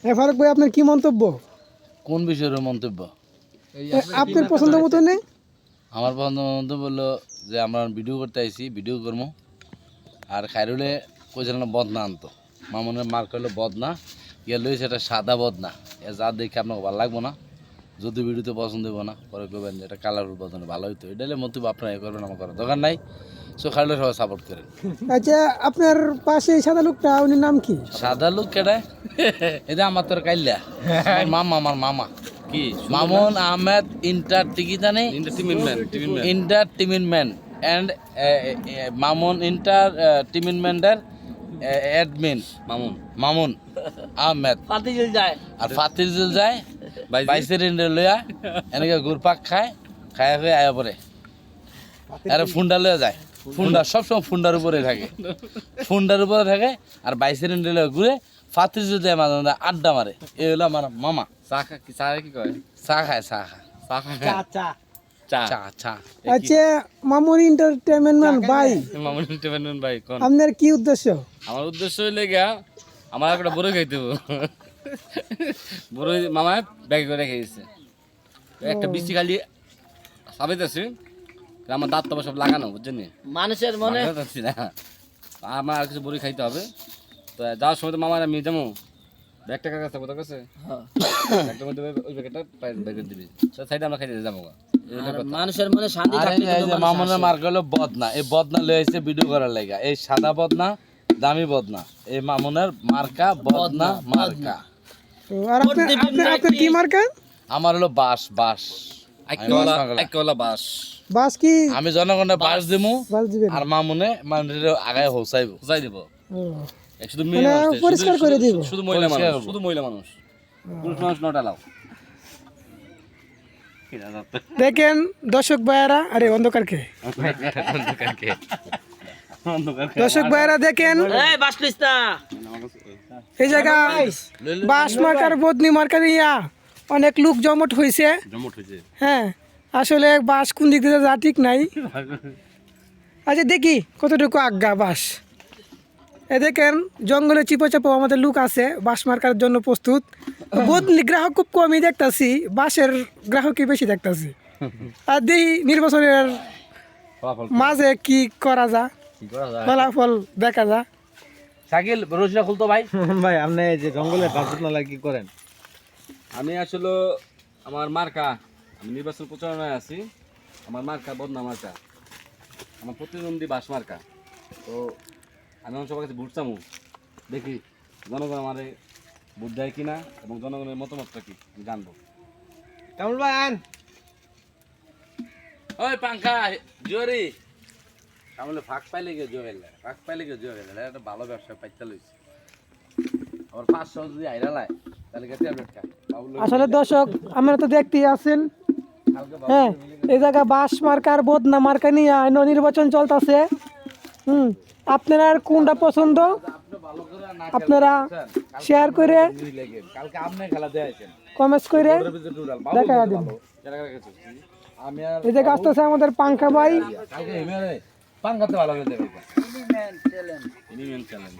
ফারুক ভাই আপনার কি মন্তব্য? কোন বিষয়ের মন্তব্য? আপনার পছন্দ মতো নেই? আমার মন্তব্য হলো যে আমরা ভিডিও করতে আইছি, ভিডিও করবো। আর খাইরুলে কইছিল না বদনা আনতো, মামুনের মার্ক হলো বদনা, ইয়ে লইছে এটা সাদা বদনা। এ যা দেখে আপনাকে ভালো লাগবো না, যদি ভিডিওতে পছন্দ হইব না, পরে কবেন যে এটা কালারফুল বদনা ভালো হইতো। এটা হলে মন্তব্য আপনারা করবেন, আমার করার দরকার নাই। সো খাইরুলে সবাই সাপোর্ট করেন। আচ্ছা, আপনার পাশে এই সাদা লোকটা, উনি নাম কি? সাদা লোক কেডা? এটা আমার তোর কাইল্লা, আমার মামা কি মামুন আহমেদ এন্টারটেইনমেন্ট এন্ড মামুন এন্টারটেইনমেন্টের অ্যাডমিন মামুন আহমেদ আর ফাতিজুল যায় বাইসের ইন্ডে লইয়া এনেকে ঘুরপাক খায় হয়ে আয়া পরে আরে ফুন্ডা লইয়া যায়। ফুন্ডা সবসময় ফুন্ডার উপরে থাকে আর বাইসের ইন্ডে লইয়া ঘুরে ফাতিজুল যায় মাঝে মাঝে আড্ডা মারে। এই হলো আমার মামা। চা খায় আচ্ছা, মামুন এন্টারটেইনমেন্ট ভাই, আপনার কি উদ্দেশ্য? আমার উদ্দেশ্য হইলে গিয়া আমার একটা বড় খাইতে হবো। বড় মামা ব্যাগ করে খেয়েছে, একটা বৃষ্টি খালি সাবাইতেছে, আমার দাঁত তো সব লাগানো, বুঝছেন? মানুষের মনে আমার আর কিছু বড়ি খাইতে হবে। তো যাওয়ার সময় তো মামার আমি যাবো, ব্যাগটা কার কাছে কোথাও কাছে ব্যাগটার মধ্যে ওই ব্যাগটা ব্যাগে দিবি, সাইডে আমরা খাইতে যাবো। মানুষের মনে শান্তি থাকলে তো মানুষ মামুনের আসে। মার্ক হলো বদনা। এই বদনা লয়ে আইছে ভিডিও করার লাগা। এই সাদা বদনা, দামি বদনা। এই মামুনের মার্কা বদনা মার্কা। তো আর আপনার কি মার্কা? আমার হলো বাস। একলা বাস বাস কি? আমি জনগণের বাস দিমু বাস দিবেন? আর মামুনে মানুষের আগায় হোসাইবো। যাই দিব, ও, শুধু মেয়ে মানে মানুষ, পরিষ্কার করে দিব? শুধু মহিলা পরিষ্কার মানুষ, করবো। শুধু মহিলা মানুষ, পুরুষ মানুষ নট অ্যালাউ। দেখেন দর্শক ভাইয়ারা, আরে অন্ধকারকে দর্শক ভাইয়ারা দেখেন, এই বাস লিস না, এই জায়গা বাস মার্কার বদনি মার্কার ইয়া অনেক লোক জমট হয়েছে। হ্যাঁ, আসলে বাস কোন দিক দিয়ে যা ঠিক নাই। আচ্ছা, দেখি কতটুকু আজ্ঞা বাস। এ দেখেন জঙ্গলে চিপো চাপো আমাদের লোক আছে, বাস মার্কার জন্য প্রস্তুত। বদলি গ্রাহক খুব কমই দেখতাছি, বাসের গ্রাহকই বেশি দেখতাছি। আর দেখি নির্বাচনের মাঝে কি করা যা, ফলাফল দেখা যা। শাকিল রশিদা খুলতো ভাই। ভাই আপনি এই যে জঙ্গলে বাসুত নালা কি করেন? আমি আসলে আমার মার্কা, আমি নির্বাচন প্রচারণায় আছি। আমার মার্কা বদনা মার্কা, আমার প্রতিদ্বন্দ্বী বাস মার্কা। তো আমি আমার সবার কাছে ভোট চামু, দেখি জনগণ আমার ভোট দেয় কিনা এবং জনগণের মতামতটা কি আমি জানবো। কামরুল ভাই আন। ওই পাঙ্খা জোরি আমলে ফাঁক পাইলে গিয়ে এটা ভালো ব্যবসা পাইতে লইছে। আবার 500 যদি আইরা লাই তাহলে গেছে আপডেটটা আসলে দর্শক আমরা তো দেখতেই আছেন, হ্যাঁ, এই জায়গা বাস মার্কার বদনা মার্কা নিয়ে নির্বাচন চলতেছে। আপনারা আর কোনটা পছন্দ আপনারা শেয়ার করে কালকে আপনি খেলা দেয়াইছেন কমেন্টস করে দেখা দিন। আমি আর এই জায়গা আসতেছে আমাদের পাঙ্খা ভাই। কালকে এমএলএ পাঙ্খাতে ভালো করে দেখাইছেন। এনিমেন্ট চ্যালেঞ্জ